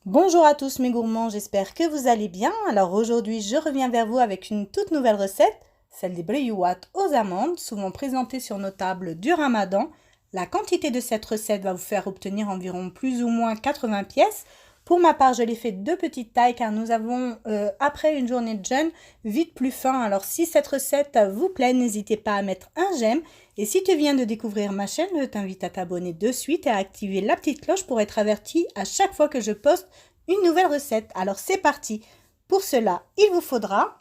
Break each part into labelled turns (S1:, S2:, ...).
S1: Bonjour à tous mes gourmands, j'espère que vous allez bien. Alors aujourd'hui, je reviens vers vous avec une toute nouvelle recette, celle des brioouat aux amandes, souvent présentée sur nos tables du Ramadan. La quantité de cette recette va vous faire obtenir environ plus ou moins 80 pièces. Pour ma part, je l'ai fait de petite taille car nous avons, après une journée de jeûne, vite plus faim. Alors si cette recette vous plaît, n'hésitez pas à mettre un j'aime. Et si tu viens de découvrir ma chaîne, je t'invite à t'abonner de suite et à activer la petite cloche pour être averti à chaque fois que je poste une nouvelle recette. Alors c'est parti. Pour cela, il vous faudra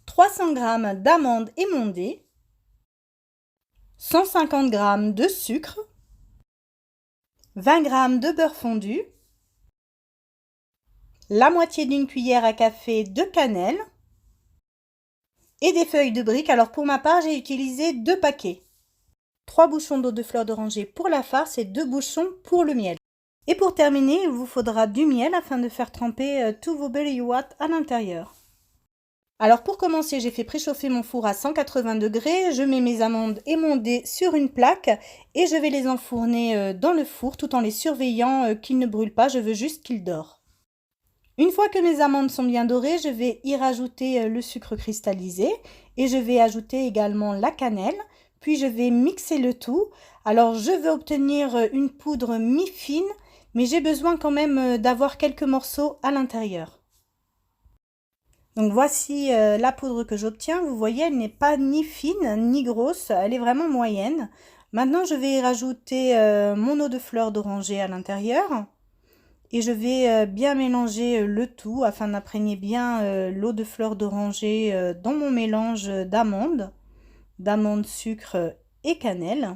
S1: 300 g d'amandes émondées, 150 g de sucre, 20 g de beurre fondu, la moitié d'une cuillère à café de cannelle et des feuilles de brique. Alors pour ma part, j'ai utilisé 2 paquets. 3 bouchons d'eau de fleur d'oranger pour la farce et 2 bouchons pour le miel. Et pour terminer, il vous faudra du miel afin de faire tremper tous vos brioouat à l'intérieur. Alors pour commencer, j'ai fait préchauffer mon four à 180 degrés. Je mets mes amandes émondées sur une plaque et je vais les enfourner dans le four tout en les surveillant qu'ils ne brûlent pas. Je veux juste qu'ils dorent. Une fois que mes amandes sont bien dorées, je vais y rajouter le sucre cristallisé et je vais ajouter également la cannelle. Puis je vais mixer le tout. Alors je veux obtenir une poudre mi-fine, mais j'ai besoin quand même d'avoir quelques morceaux à l'intérieur. Donc voici la poudre que j'obtiens. Vous voyez, elle n'est pas ni fine ni grosse, elle est vraiment moyenne. Maintenant, je vais y rajouter mon eau de fleur d'oranger à l'intérieur. Et je vais bien mélanger le tout afin d'imprégner bien l'eau de fleur d'oranger dans mon mélange d'amandes, sucre et cannelle.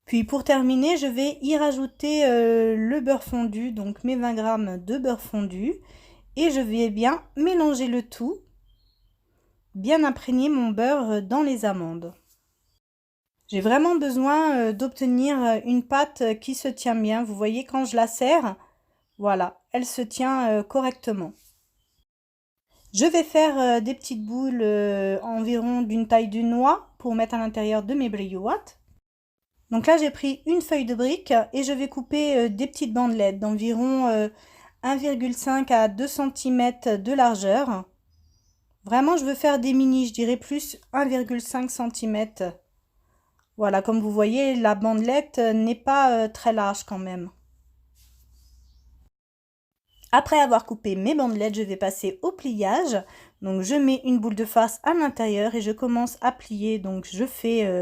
S1: Puis pour terminer, je vais y rajouter le beurre fondu, donc mes 20 g de beurre fondu. Et je vais bien mélanger le tout, bien imprégner mon beurre dans les amandes. J'ai vraiment besoin d'obtenir une pâte qui se tient bien. Vous voyez, quand je la serre, voilà, elle se tient correctement. Je vais faire des petites boules environ d'une taille d'une noix pour mettre à l'intérieur de mes brioouat. Donc là, j'ai pris une feuille de brique et je vais couper des petites bandelettes d'environ 1,5 à 2 cm de largeur. Vraiment, je veux faire des mini, je dirais plus 1,5 cm. Voilà, comme vous voyez, la bandelette n'est pas très large quand même. Après avoir coupé mes bandelettes, je vais passer au pliage. Donc je mets une boule de farce à l'intérieur et je commence à plier. Donc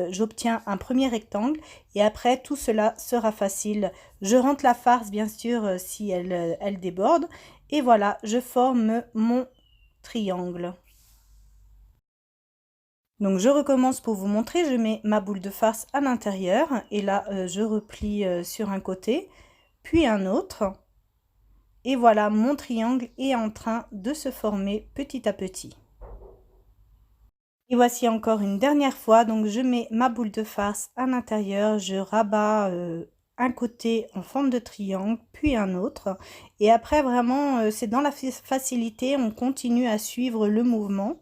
S1: j'obtiens un premier rectangle et après tout cela sera facile. Je rentre la farce bien sûr si elle déborde. Et voilà, je forme mon triangle. Donc je recommence pour vous montrer, je mets ma boule de farce à l'intérieur et là je replie sur un côté, puis un autre. Et voilà, mon triangle est en train de se former petit à petit. Et voici encore une dernière fois, donc je mets ma boule de farce à l'intérieur, je rabats un côté en forme de triangle, puis un autre. Et après vraiment, c'est dans la facilité, on continue à suivre le mouvement.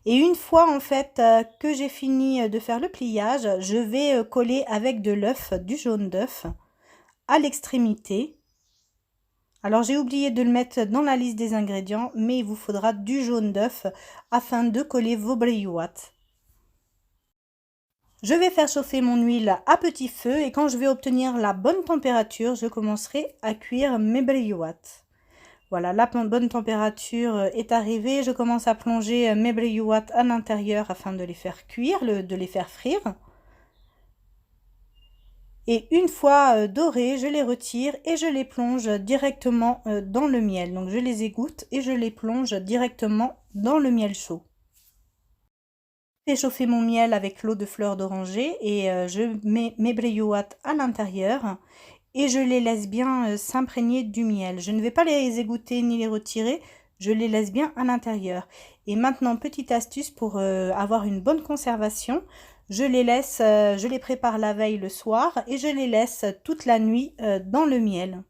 S1: Et une fois en fait que j'ai fini de faire le pliage, je vais coller avec de l'œuf, du jaune d'œuf, à l'extrémité. Alors j'ai oublié de le mettre dans la liste des ingrédients, mais il vous faudra du jaune d'œuf afin de coller vos brioouat. Je vais faire chauffer mon huile à petit feu et quand je vais obtenir la bonne température, je commencerai à cuire mes brioouat. Voilà, la bonne température est arrivée. Je commence à plonger mes brioouat à l'intérieur afin de les faire cuire, de les faire frire. Et une fois dorés, je les retire et je les plonge directement dans le miel. Donc je les égoutte et je les plonge directement dans le miel chaud. Je fais chauffer mon miel avec l'eau de fleur d'oranger et je mets mes brioouat à l'intérieur. Et je les laisse bien s'imprégner du miel. Je ne vais pas les égoutter ni les retirer, je les laisse bien à l'intérieur. Et maintenant, petite astuce pour avoir une bonne conservation, je les prépare la veille le soir et je les laisse toute la nuit dans le miel.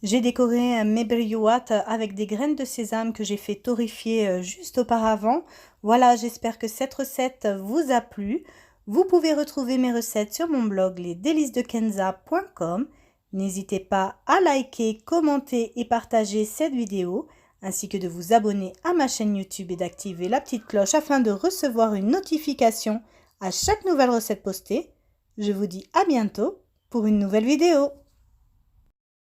S1: J'ai décoré mes brioouat avec des graines de sésame que j'ai fait torréfier juste auparavant. Voilà, j'espère que cette recette vous a plu. Vous pouvez retrouver mes recettes sur mon blog lesdélicesdekenza.com N'hésitez pas à liker, commenter et partager cette vidéo, ainsi que de vous abonner à ma chaîne YouTube et d'activer la petite cloche afin de recevoir une notification à chaque nouvelle recette postée. Je vous dis à bientôt pour une nouvelle vidéo.